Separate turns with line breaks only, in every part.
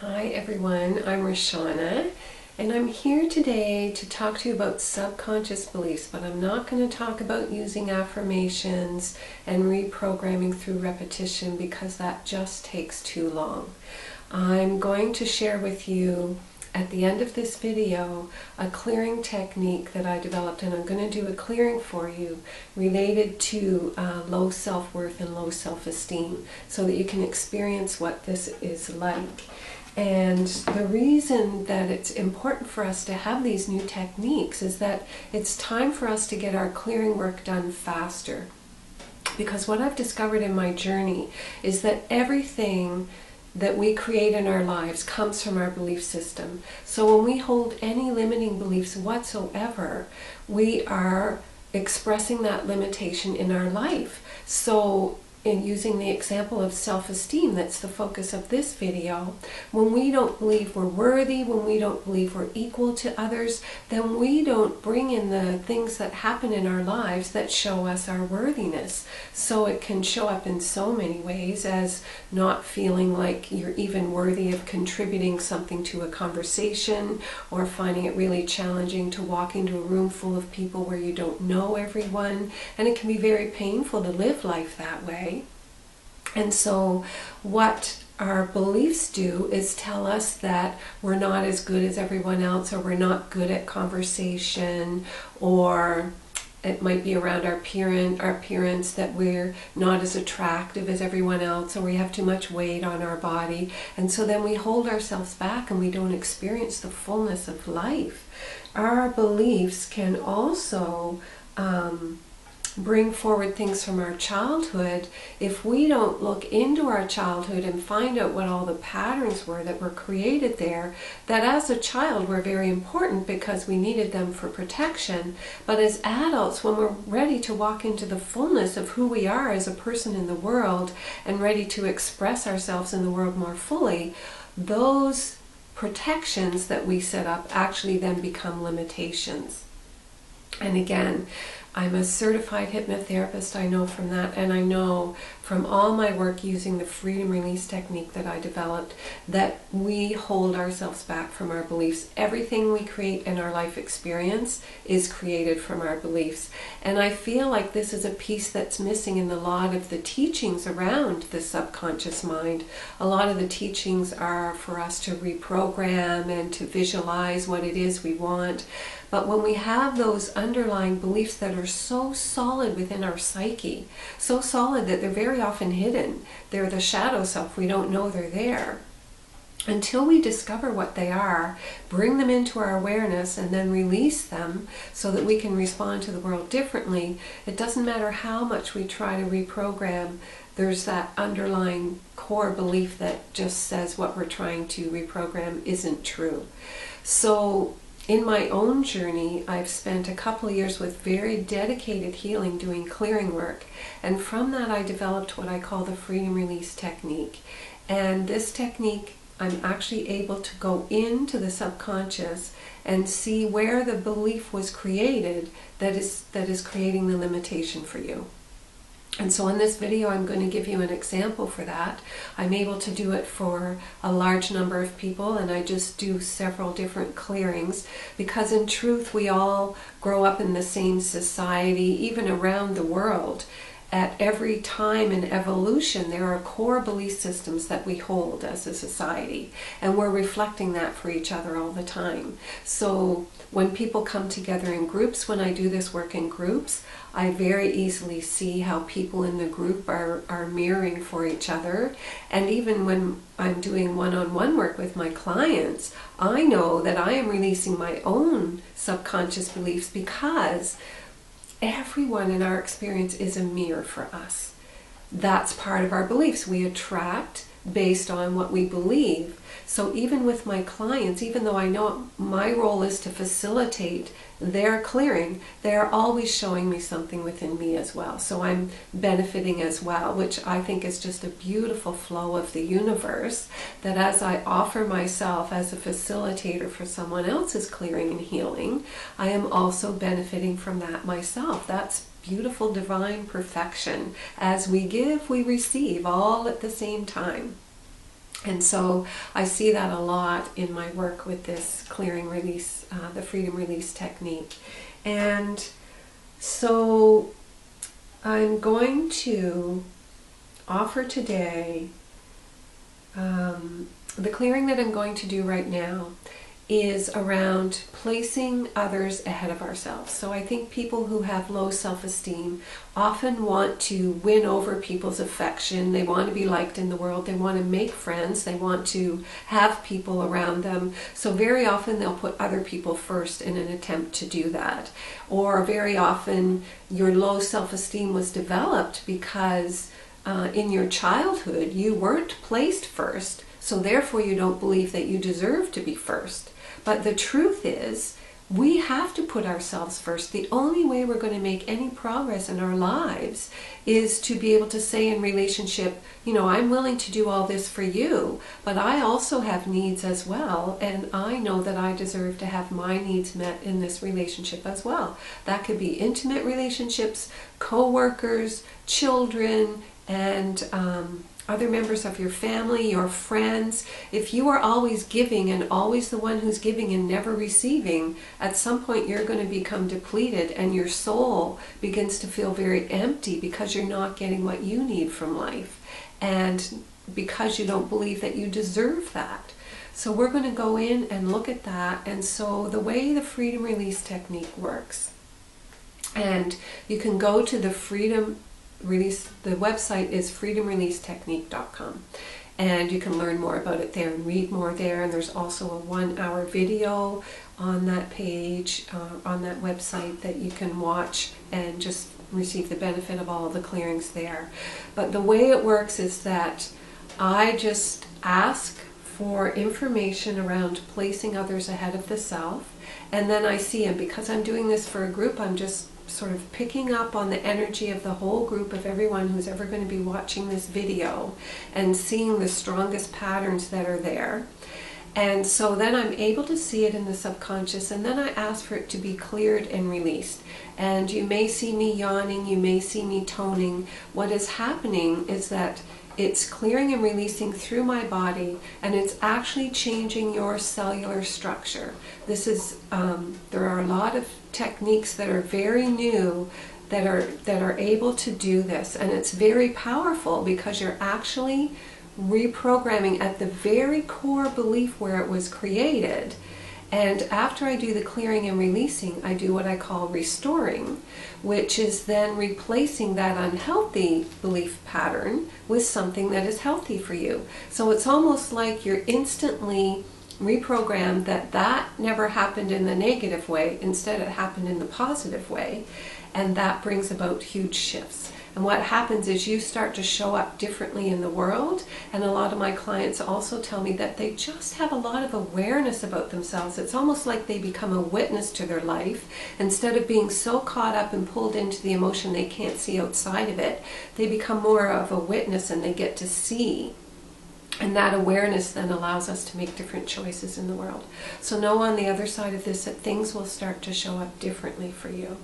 Hi everyone, I'm Roshana, and I'm here today to talk to you about subconscious beliefs, but I'm not going to talk about using affirmations and reprogramming through repetition because that just takes too long. I'm going to share with you at the end of this video a clearing technique that I developed, and I'm going to do a clearing for you related to low self-worth and low self-esteem so that you can experience what this is like. And the reason that it's important for us to have these new techniques is that it's time for us to get our clearing work done faster. Because what I've discovered in my journey is that everything that we create in our lives comes from our belief system. So when we hold any limiting beliefs whatsoever, we are expressing that limitation in our life. So in using the example of self-esteem, that's the focus of this video, when we don't believe we're worthy, when we don't believe we're equal to others, then we don't bring in the things that happen in our lives that show us our worthiness. So it can show up in so many ways, as not feeling like you're even worthy of contributing something to a conversation, or finding it really challenging to walk into a room full of people where you don't know everyone, and it can be very painful to live life that way. And so what our beliefs do is tell us that we're not as good as everyone else, or we're not good at conversation, or it might be around our appearance, that we're not as attractive as everyone else, or we have too much weight on our body. And so then we hold ourselves back and we don't experience the fullness of life. Our beliefs can also bring forward things from our childhood. If we don't look into our childhood and find out what all the patterns were that were created there, that as a child were very important because we needed them for protection, but as adults, when we're ready to walk into the fullness of who we are as a person in the world and ready to express ourselves in the world more fully, those protections that we set up actually then become limitations. And again, I'm a certified hypnotherapist, I know from that, and I know from all my work using the freedom release technique that I developed, that we hold ourselves back from our beliefs. Everything we create in our life experience is created from our beliefs. And I feel like this is a piece that's missing in a lot of the teachings around the subconscious mind. A lot of the teachings are for us to reprogram and to visualize what it is we want. But when we have those underlying beliefs that are so solid within our psyche, so solid that they're very often hidden, they're the shadow self, we don't know they're there. Until we discover what they are, bring them into our awareness, and then release them so that we can respond to the world differently, it doesn't matter how much we try to reprogram, there's that underlying core belief that just says what we're trying to reprogram isn't true. So in my own journey, I've spent a couple of years with very dedicated healing, doing clearing work. And from that, I developed what I call the freedom release technique. And this technique, I'm actually able to go into the subconscious and see where the belief was created that is creating the limitation for you. And so in this video, I'm going to give you an example for that. I'm able to do it for a large number of people, and I just do several different clearings because in truth, we all grow up in the same society, even around the world. At every time in evolution, there are core belief systems that we hold as a society, and we're reflecting that for each other all the time. So when people come together in groups, when I do this work in groups, I very easily see how people in the group are mirroring for each other. And even when I'm doing one-on-one work with my clients, I know that I am releasing my own subconscious beliefs because everyone in our experience is a mirror for us. That's part of our beliefs. We attract based on what we believe. So even with my clients, even though I know my role is to facilitate their clearing, they are always showing me something within me as well. So I'm benefiting as well, which I think is just a beautiful flow of the universe, that as I offer myself as a facilitator for someone else's clearing and healing, I am also benefiting from that myself. That's beautiful divine perfection. As we give, we receive, all at the same time. And so I see that a lot in my work with this clearing release, the freedom release technique. And so I'm going to offer today, the clearing that I'm going to do right now is around placing others ahead of ourselves. So I think people who have low self-esteem often want to win over people's affection. They want to be liked in the world. They want to make friends. They want to have people around them. So very often they'll put other people first in an attempt to do that. Or very often your low self-esteem was developed because in your childhood you weren't placed first. So therefore you don't believe that you deserve to be first. But the truth is, we have to put ourselves first. The only way we're going to make any progress in our lives is to be able to say in relationship, you know, I'm willing to do all this for you, but I also have needs as well, and I know that I deserve to have my needs met in this relationship as well. That could be intimate relationships, co-workers, children, and other members of your family, your friends. If you are always giving and always the one who's giving and never receiving, at some point you're going to become depleted and your soul begins to feel very empty because you're not getting what you need from life and because you don't believe that you deserve that. So we're going to go in and look at that. And so the way the freedom release technique works, and you can go to the freedom release, the website is freedomreleasetechnique.com, and you can learn more about it there and read more there. And there's also a 1-hour video on that page, on that website, that you can watch and just receive the benefit of all of the clearings there. But the way it works is that I just ask for information around placing others ahead of the self, and then I see, and because I'm doing this for a group, I'm just sort of picking up on the energy of the whole group, of everyone who's ever going to be watching this video, and seeing the strongest patterns that are there. And so then I'm able to see it in the subconscious, and then I ask for it to be cleared and released. And you may see me yawning, you may see me toning. What is happening is that it's clearing and releasing through my body, and it's actually changing your cellular structure. This is, there are a lot of techniques that are very new that are able to do this, and it's very powerful because you're actually reprogramming at the very core belief where it was created. And after I do the clearing and releasing, I do what I call restoring, which is then replacing that unhealthy belief pattern with something that is healthy for you. So it's almost like you're instantly reprogrammed that that never happened in the negative way. Instead, it happened in the positive way. And that brings about huge shifts. And what happens is you start to show up differently in the world. And a lot of my clients also tell me that they just have a lot of awareness about themselves. It's almost like they become a witness to their life. Instead of being so caught up and pulled into the emotion they can't see outside of it, they become more of a witness and they get to see. And that awareness then allows us to make different choices in the world. So know on the other side of this that things will start to show up differently for you.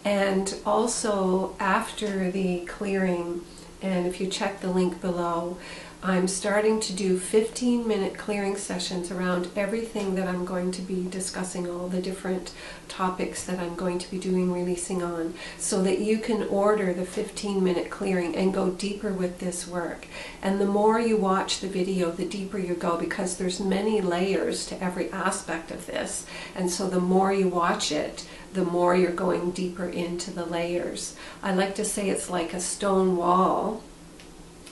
And also after the clearing, and if you check the link below, I'm starting to do 15-minute clearing sessions around everything that I'm going to be discussing, all the different topics that I'm going to be doing releasing on, so that you can order the 15-minute clearing and go deeper with this work. And the more you watch the video, the deeper you go, because there's many layers to every aspect of this. And so the more you watch it, the more you're going deeper into the layers. I like to say it's like a stone wall,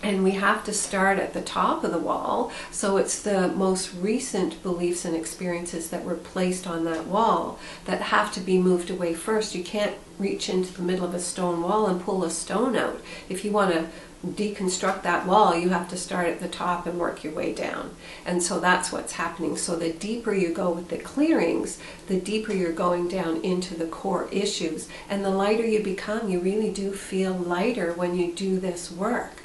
and we have to start at the top of the wall. So it's the most recent beliefs and experiences that were placed on that wall that have to be moved away first. You can't reach into the middle of a stone wall and pull a stone out. If you want to deconstruct that wall, you have to start at the top and work your way down. And so that's what's happening. So the deeper you go with the clearings, the deeper you're going down into the core issues. And the lighter you become, you really do feel lighter when you do this work.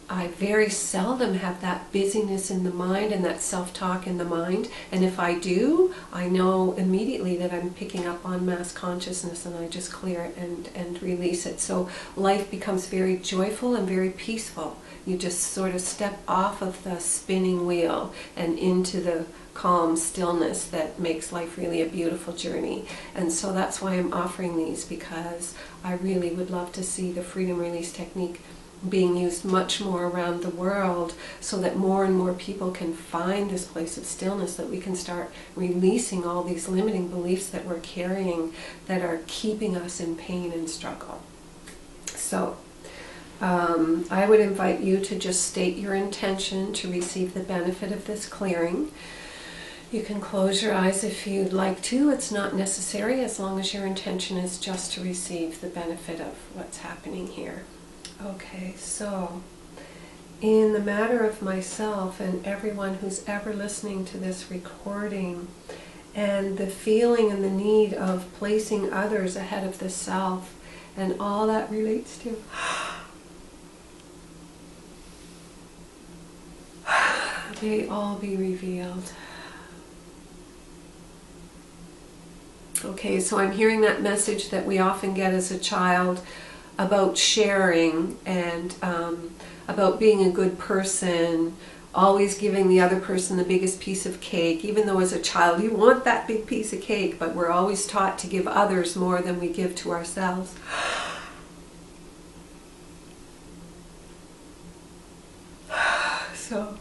I very seldom have that busyness in the mind and that self-talk in the mind. And if I do, I know immediately that I'm picking up on mass consciousness, and I just clear it and release it. So life becomes very joyful and very peaceful You just sort of step off of the spinning wheel and into the calm stillness that makes life really a beautiful journey. And so that's why I'm offering these, because I really would love to see the freedom release technique being used much more around the world, so that more and more people can find this place of stillness, that we can start releasing all these limiting beliefs that we're carrying that are keeping us in pain and struggle. So I would invite you to just state your intention to receive the benefit of this clearing. You can close your eyes if you'd like to. It's not necessary, as long as your intention is just to receive the benefit of what's happening here. Okay, so in the matter of myself and everyone who's ever listening to this recording, and the feeling and the need of placing others ahead of the self, and all that relates to, may all be revealed. Okay, so I'm hearing that message that we often get as a child about sharing and about being a good person, always giving the other person the biggest piece of cake, even though as a child you want that big piece of cake, but we're always taught to give others more than we give to ourselves. So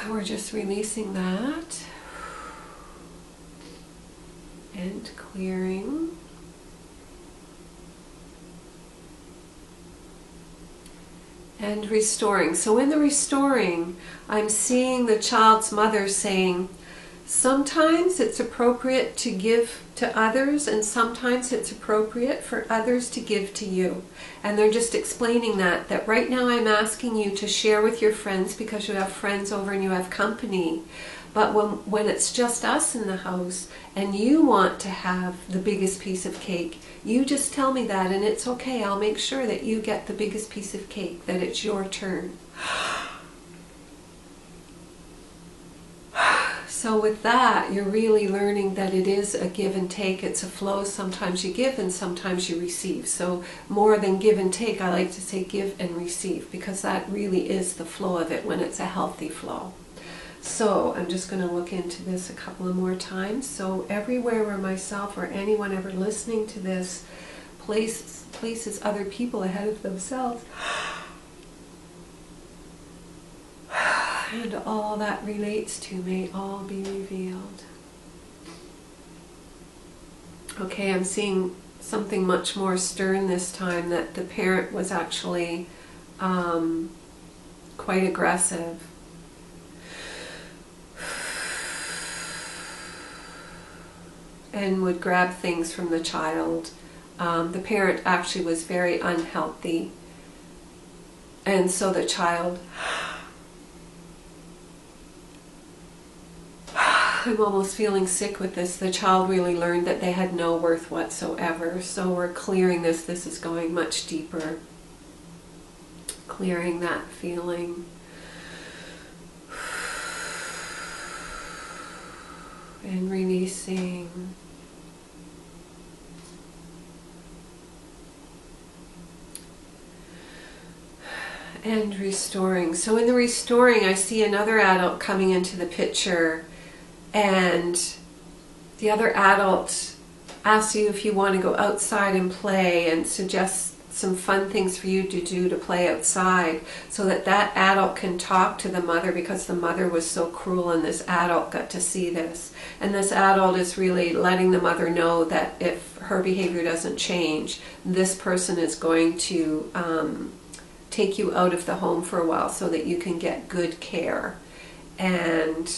we're just releasing that and clearing. And restoring. So in the restoring, I'm seeing the child's mother saying, sometimes it's appropriate to give to others, and sometimes it's appropriate for others to give to you. And they're just explaining that right now I'm asking you to share with your friends because you have friends over and you have company. But when it's just us in the house and you want to have the biggest piece of cake, you just tell me that and it's okay. I'll make sure that you get the biggest piece of cake, that it's your turn. So with that, you're really learning that it is a give and take. It's a flow. Sometimes you give and sometimes you receive. So more than give and take, I like to say give and receive, because that really is the flow of it when it's a healthy flow. So I'm just going to look into this a couple of more times. So everywhere where myself or anyone ever listening to this places other people ahead of themselves, and all that relates to, may all be revealed. Okay, I'm seeing something much more stern this time, that the parent was actually quite aggressive. And would grab things from the child. The parent actually was very unhealthy. And so the child, I'm almost feeling sick with this. The child really learned that they had no worth whatsoever. So we're clearing this. This is going much deeper. Clearing that feeling. And releasing. And restoring. So in the restoring, I see another adult coming into the picture, and the other adult asks you if you want to go outside and play, and suggests some fun things for you to do to play outside, so that that adult can talk to the mother, because the mother was so cruel and this adult got to see this. And this adult is really letting the mother know that if her behavior doesn't change, this person is going to take you out of the home for a while so that you can get good care. And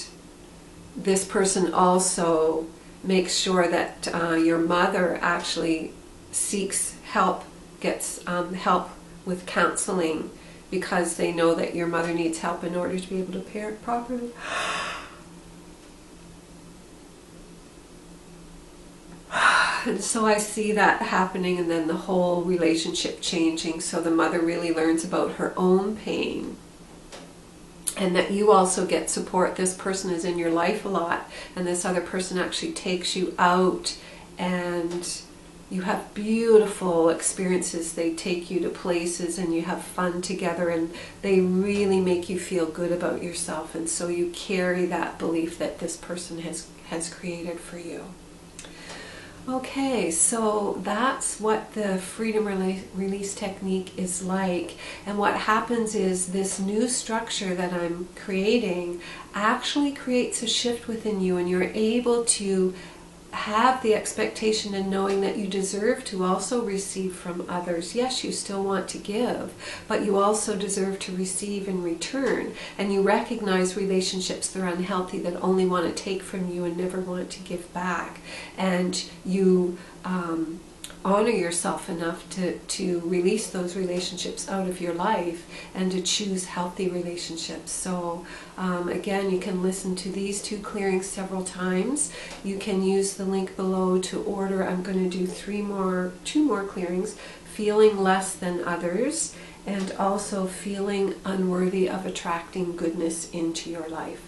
this person also makes sure that your mother actually seeks help, gets help with counseling, because they know that your mother needs help in order to be able to parent properly. And so I see that happening, and then the whole relationship changing. So the mother really learns about her own pain, and that you also get support. This person is in your life a lot, and this other person actually takes you out, and you have beautiful experiences. They take you to places and you have fun together, and they really make you feel good about yourself, and so you carry that belief that this person has created for you. Okay, so that's what the freedom release technique is like, and what happens is this new structure that I'm creating actually creates a shift within you, and you're able to have the expectation and knowing that you deserve to also receive from others. Yes, you still want to give, but you also deserve to receive in return. And you recognize relationships that are unhealthy, that only want to take from you and never want to give back. And you honor yourself enough to release those relationships out of your life and to choose healthy relationships. So again, you can listen to these 2 clearings several times. You can use the link below to order. I'm going to do 2 more clearings: feeling less than others, and also feeling unworthy of attracting goodness into your life.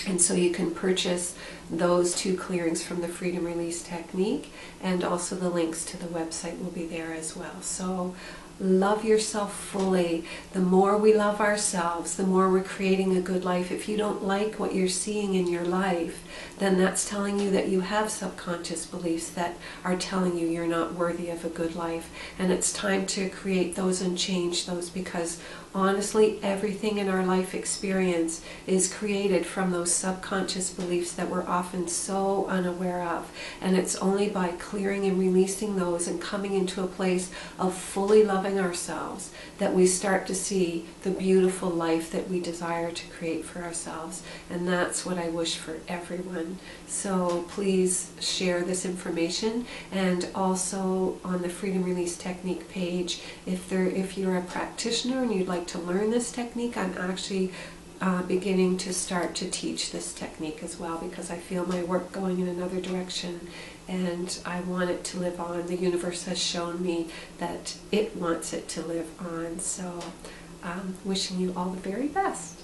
And so you can purchase those 2 clearings from the Freedom Release Technique, and also the links to the website will be there as well. So love yourself fully. The more we love ourselves, the more we're creating a good life. If you don't like what you're seeing in your life, then that's telling you that you have subconscious beliefs that are telling you you're not worthy of a good life. And it's time to create those and change those, because honestly, everything in our life experience is created from those subconscious beliefs that we're often so unaware of. And it's only by clearing and releasing those and coming into a place of fully loving ourselves that we start to see the beautiful life that we desire to create for ourselves. And that's what I wish for everyone. So please share this information, and also on the Freedom Release Technique page, if you're a practitioner and you'd like to learn this technique, I'm actually beginning to start to teach this technique as well, because I feel my work going in another direction and I want it to live on. The universe has shown me that it wants it to live on. So wishing you all the very best.